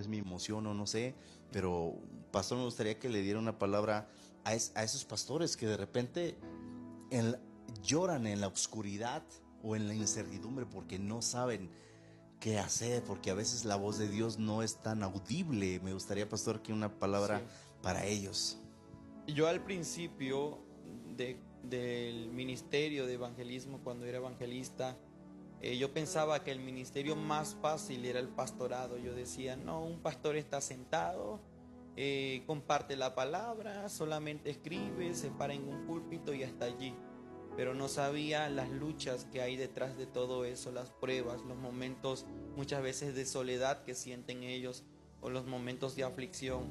es mi emoción o no sé, pero pastor, me gustaría que le diera una palabra a esos pastores que de repente en lloran en la oscuridad o en la incertidumbre porque no saben qué hacer, porque a veces la voz de Dios no es tan audible. Me gustaría, pastor, que una palabra Sí. para ellos. Yo al principio del ministerio de evangelismo, cuando era evangelista, yo pensaba que el ministerio más fácil era el pastorado. Yo decía, no, un pastor está sentado, comparte la palabra, solamente escribe, se para en un púlpito y hasta allí. Pero no sabía las luchas que hay detrás de todo eso, las pruebas, los momentos muchas veces de soledad que sienten ellos o los momentos de aflicción.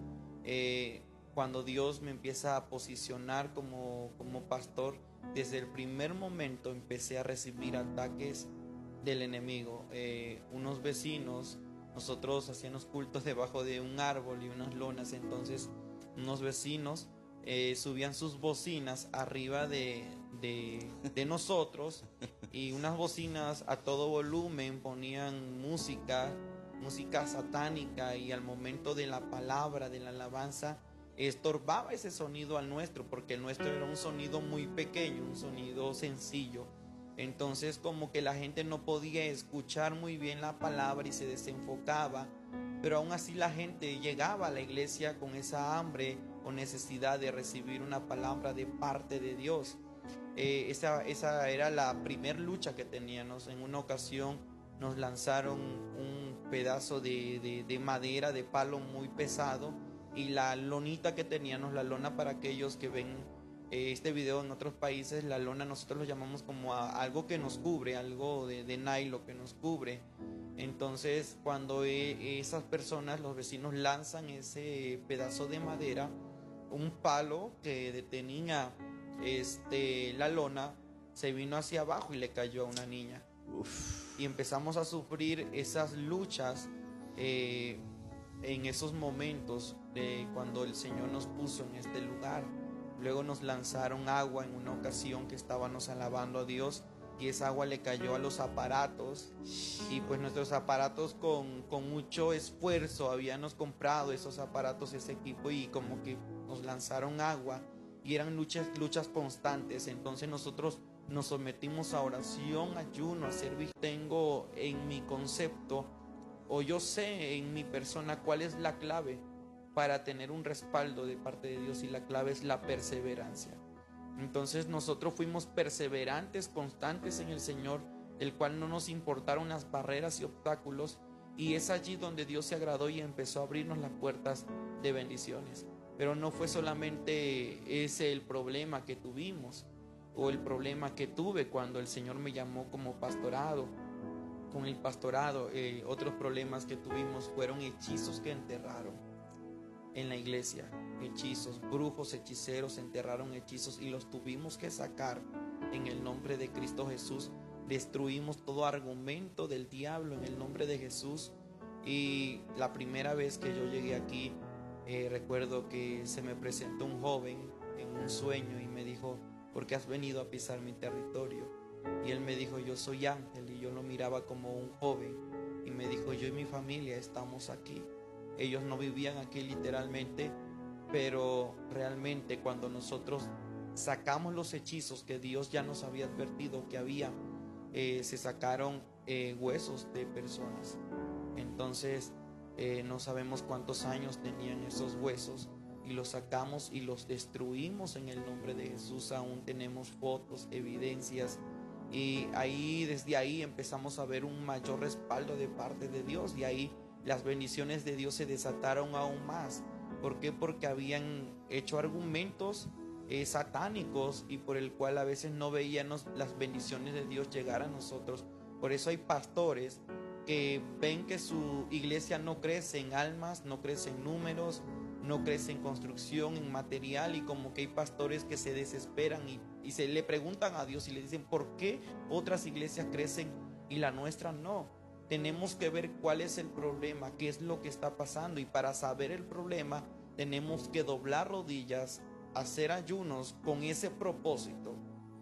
Cuando Dios me empieza a posicionar como pastor, desde el primer momento empecé a recibir ataques del enemigo. Unos vecinos, nosotros hacíamos cultos debajo de un árbol y unas lonas, entonces unos vecinos subían sus bocinas arriba de nosotros, y unas bocinas a todo volumen ponían música satánica, y al momento de la palabra, de la alabanza, estorbaba ese sonido al nuestro, porque el nuestro era un sonido muy pequeño, un sonido sencillo. Entonces como que la gente no podía escuchar muy bien la palabra y se desenfocaba, pero aún así la gente llegaba a la iglesia con esa hambre o necesidad de recibir una palabra de parte de Dios. Esa era la primer lucha que teníamos. En una ocasión nos lanzaron un pedazo de madera, de palo muy pesado, y la lonita que teníamos, la lona, para aquellos que ven este video en otros países, la lona nosotros lo llamamos como algo que nos cubre, algo de nylon que nos cubre. Entonces cuando esas personas, los vecinos, lanzan ese pedazo de madera, un palo que detenía la lona se vino hacia abajo y le cayó a una niña. Uf. Y empezamos a sufrir esas luchas eh, en esos momentos de cuando el Señor nos puso en este lugar. Luego nos lanzaron agua en una ocasión que estábamos alabando a Dios, y esa agua le cayó a los aparatos, y pues nuestros aparatos con mucho esfuerzo habíamos comprado esos aparatos, ese equipo, y como que nos lanzaron agua, y eran luchas constantes. Entonces nosotros nos sometimos a oración, ayuno, a servir. Tengo en mi concepto, o yo sé en mi persona, cuál es la clave para tener un respaldo de parte de Dios, y la clave es la perseverancia. Entonces nosotros fuimos perseverantes, constantes en el Señor, del cual no nos importaron las barreras y obstáculos, y es allí donde Dios se agradó y empezó a abrirnos las puertas de bendiciones. Pero no fue solamente ese el problema que tuvimos, o el problema que tuve cuando el Señor me llamó como pastorado. Con el pastorado, otros problemas que tuvimos fueron hechizos que enterraron en la iglesia. Hechizos, brujos, hechiceros enterraron hechizos, y los tuvimos que sacar en el nombre de Cristo Jesús. Destruimos todo argumento del diablo en el nombre de Jesús. Y la primera vez que yo llegué aquí, recuerdo que se me presentó un joven en un sueño y me dijo: ¿por qué has venido a pisar mi territorio? Y él me dijo: yo soy Ángel. Y yo lo miraba como un joven, y me dijo: yo y mi familia estamos aquí. Ellos no vivían aquí literalmente, pero realmente cuando nosotros sacamos los hechizos que Dios ya nos había advertido que había, se sacaron huesos de personas. Entonces no sabemos cuántos años tenían esos huesos, y los sacamos y los destruimos en el nombre de Jesús. Aún tenemos fotos, evidencias, y ahí, desde ahí empezamos a ver un mayor respaldo de parte de Dios, y ahí las bendiciones de Dios se desataron aún más. ¿Por qué? Porque habían hecho argumentos satánicos, y por el cual a veces no veíamos las bendiciones de Dios llegar a nosotros. Por eso hay pastores que ven que su iglesia no crece en almas, no crece en números, no crece en construcción, en material, y como que hay pastores que se desesperan y se le preguntan a Dios y le dicen: ¿por qué otras iglesias crecen y la nuestra no? Tenemos que ver cuál es el problema, qué es lo que está pasando, y para saber el problema tenemos que doblar rodillas, hacer ayunos con ese propósito.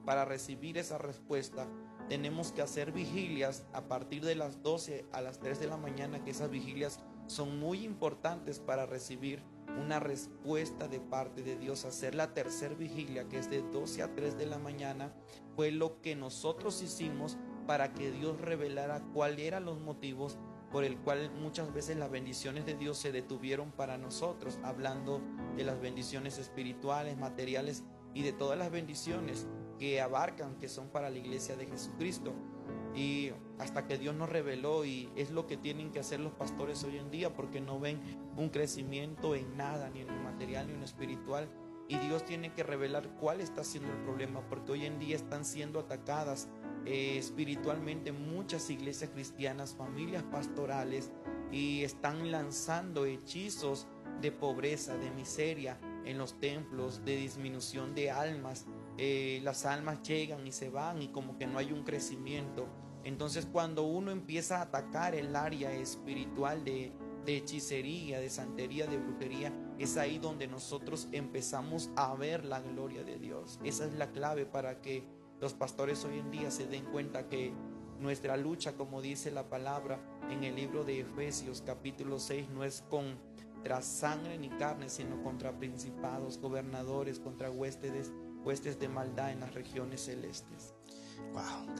Para recibir esa respuesta tenemos que hacer vigilias a partir de las 12 a las 3 de la mañana, que esas vigilias son muy importantes para recibir una respuesta de parte de Dios. Hacer la tercera vigilia, que es de 12 a 3 de la mañana, fue lo que nosotros hicimos para que Dios revelara cuáles eran los motivos por el cual muchas veces las bendiciones de Dios se detuvieron para nosotros, hablando de las bendiciones espirituales, materiales y de todas las bendiciones que abarcan, que son para la iglesia de Jesucristo. Y hasta que Dios nos reveló, y es lo que tienen que hacer los pastores hoy en día, porque no ven un crecimiento en nada, ni en lo material ni en lo espiritual. Y Dios tiene que revelar cuál está siendo el problema, porque hoy en día están siendo atacadas espiritualmente muchas iglesias cristianas, familias pastorales, y están lanzando hechizos de pobreza, de miseria en los templos, de disminución de almas. Las almas llegan y se van y como que no hay un crecimiento. Entonces, cuando uno empieza a atacar el área espiritual de hechicería, de santería, de brujería, es ahí donde nosotros empezamos a ver la gloria de Dios. Esa es la clave para que los pastores hoy en día se den cuenta que nuestra lucha, como dice la palabra en el libro de Efesios capítulo 6, no es contra sangre ni carne, sino contra principados, gobernadores, contra huestes de maldad en las regiones celestes. Wow.